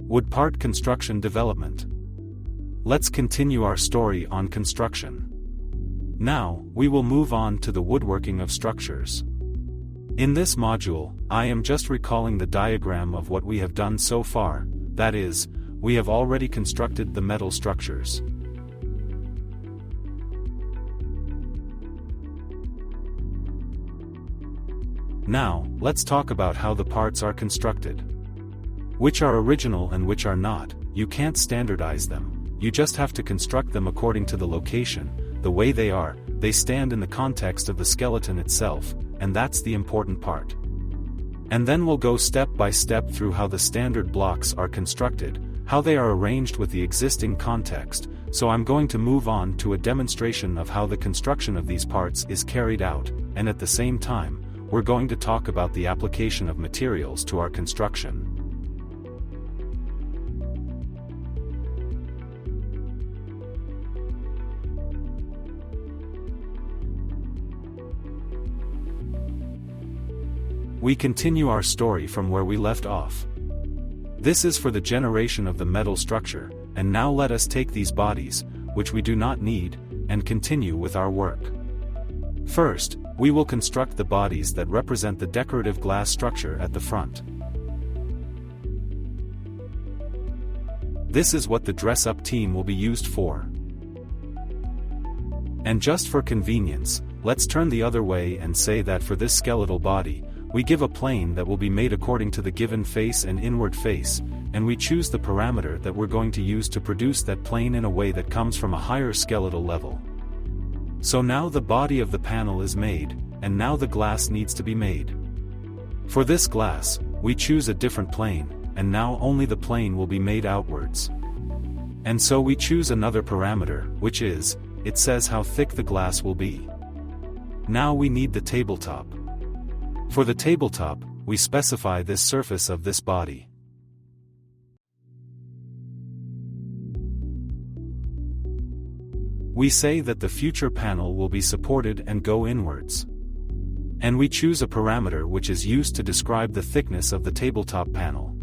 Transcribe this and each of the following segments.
Wood part construction development. Let's continue our story on construction. Now, we will move on to the woodworking of structures. In this module, I am just recalling the diagram of what we have done so far, that is, we have already constructed the metal structures. Now, let's talk about how the parts are constructed. Which are original and which are not. You can't standardize them, you just have to construct them according to the location, the way they stand in the context of the skeleton itself, and that's the important part. And then we'll go step by step through how the standard blocks are constructed, how they are arranged with the existing context, so I'm going to move on to a demonstration of how the construction of these parts is carried out, and at the same time, we're going to talk about the application of materials to our construction. We continue our story from where we left off. This is for the generation of the metal structure, and now let us take these bodies, which we do not need, and continue with our work. First, we will construct the bodies that represent the decorative glass structure at the front. This is what the dress-up team will be used for. And just for convenience, let's turn the other way and say that for this skeletal body, we give a plane that will be made according to the given face and inward face, and we choose the parameter that we're going to use to produce that plane in a way that comes from a higher skeletal level. So now the body of the panel is made, and now the glass needs to be made. For this glass, we choose a different plane, and now only the plane will be made outwards. And so we choose another parameter, which is, it says how thick the glass will be. Now we need the tabletop. For the tabletop, we specify this surface of this body. We say that the future panel will be supported and go inwards. And we choose a parameter which is used to describe the thickness of the tabletop panel.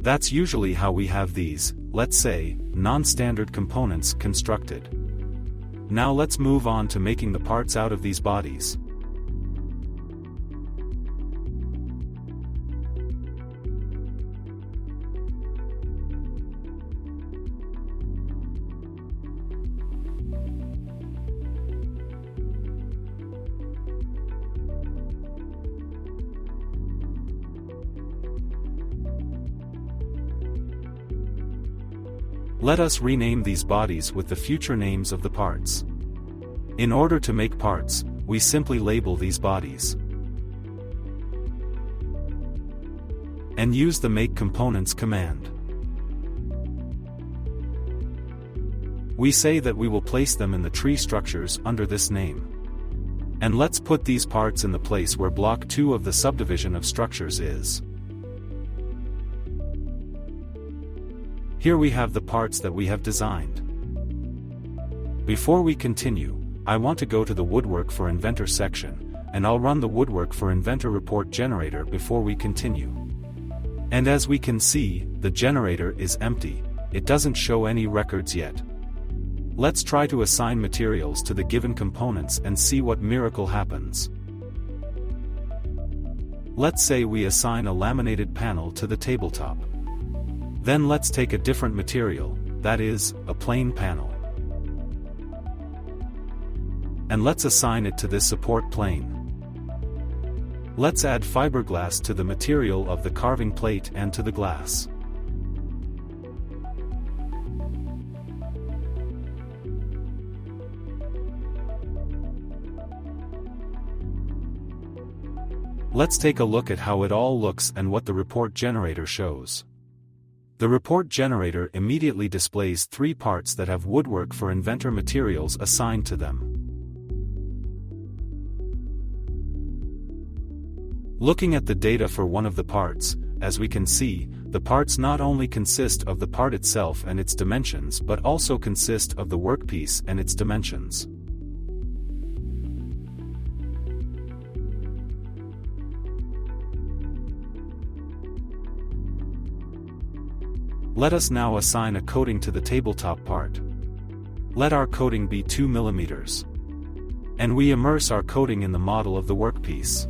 That's usually how we have these, let's say, non-standard components constructed. Now let's move on to making the parts out of these bodies. Let us rename these bodies with the future names of the parts. In order to make parts, we simply label these bodies. And use the Make Components command. We say that we will place them in the tree structures under this name. And let's put these parts in the place where block 2 of the subdivision of structures is. Here we have the parts that we have designed. Before we continue, I want to go to the Woodwork for Inventor section, and I'll run the Woodwork for Inventor report generator before we continue. And as we can see, the generator is empty, it doesn't show any records yet. Let's try to assign materials to the given components and see what miracle happens. Let's say we assign a laminated panel to the tabletop. Then let's take a different material, that is, a plain panel. And let's assign it to this support plane. Let's add fiberglass to the material of the carving plate and to the glass. Let's take a look at how it all looks and what the report generator shows. The report generator immediately displays 3 parts that have Woodwork for Inventor materials assigned to them. Looking at the data for one of the parts, as we can see, the parts not only consist of the part itself and its dimensions but also consist of the workpiece and its dimensions. Let us now assign a coating to the tabletop part. Let our coating be 2 mm. And we immerse our coating in the model of the workpiece.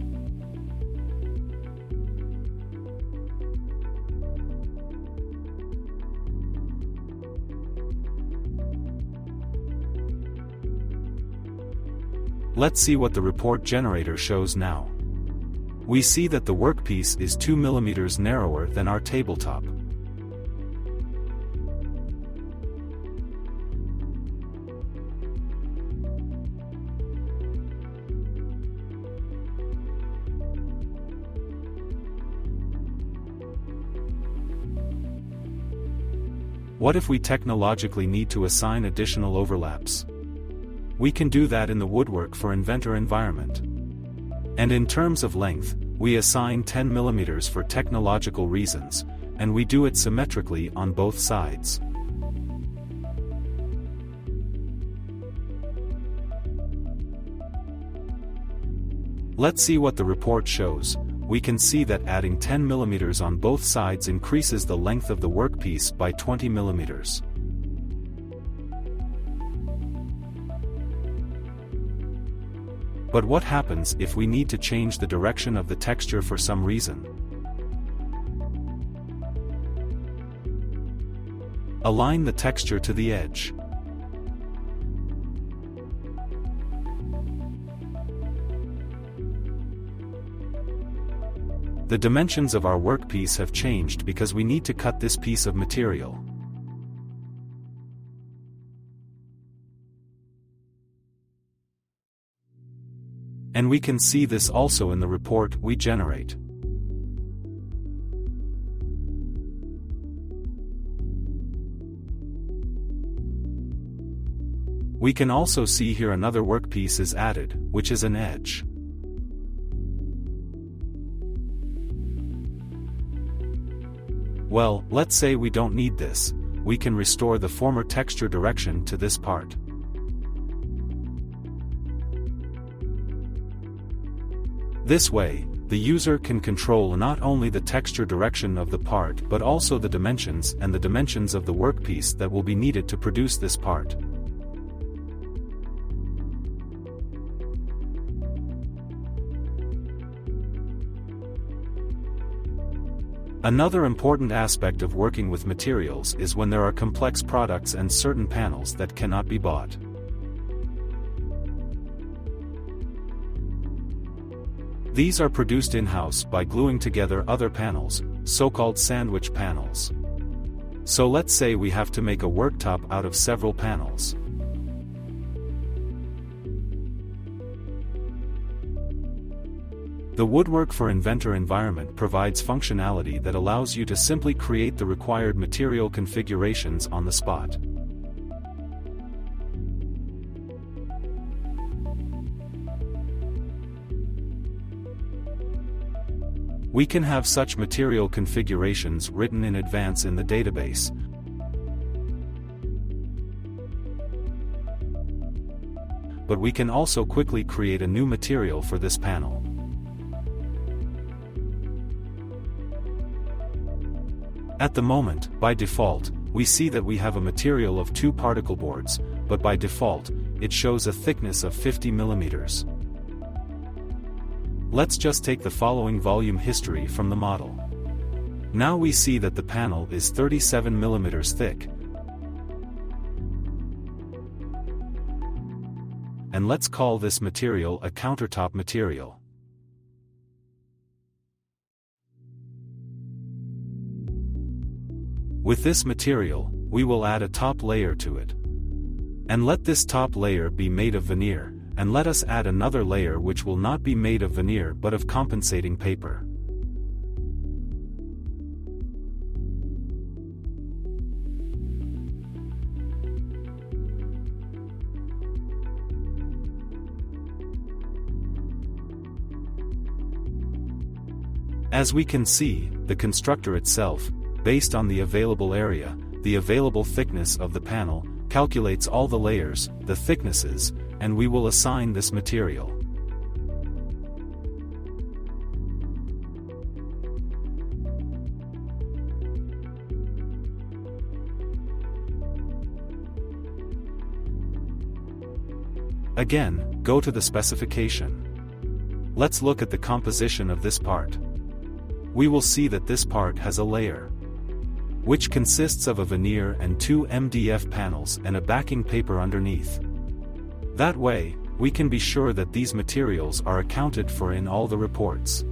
Let's see what the report generator shows now. We see that the workpiece is 2 mm narrower than our tabletop. What if we technologically need to assign additional overlaps? We can do that in the woodwork for Inventor environment. And in terms of length, we assign 10 mm for technological reasons, and we do it symmetrically on both sides. Let's see what the report shows. We can see that adding 10 mm on both sides increases the length of the workpiece by 20 mm. But what happens if we need to change the direction of the texture for some reason? Align the texture to the edge. The dimensions of our workpiece have changed because we need to cut this piece of material. And we can see this also in the report we generate. We can also see here another workpiece is added, which is an edge. Well, let's say we don't need this. We can restore the former texture direction to this part. This way, the user can control not only the texture direction of the part but also the dimensions and the dimensions of the workpiece that will be needed to produce this part. Another important aspect of working with materials is when there are complex products and certain panels that cannot be bought. These are produced in-house by gluing together other panels, so-called sandwich panels. So let's say we have to make a worktop out of several panels. The Woodwork for Inventor environment provides functionality that allows you to simply create the required material configurations on the spot. We can have such material configurations written in advance in the database. But we can also quickly create a new material for this panel. At the moment, by default, we see that we have a material of 2 particle boards, but by default, it shows a thickness of 50 mm. Let's just take the following volume history from the model. Now we see that the panel is 37 mm thick. And let's call this material a countertop material. With this material, we will add a top layer to it. And let this top layer be made of veneer, and let us add another layer which will not be made of veneer but of compensating paper. As we can see, the constructor itself, based on the available area, the available thickness of the panel, calculates all the layers, the thicknesses, and we will assign this material. Again, go to the specification. Let's look at the composition of this part. We will see that this part has a layer, which consists of a veneer and 2 MDF panels and a backing paper underneath. That way, we can be sure that these materials are accounted for in all the reports.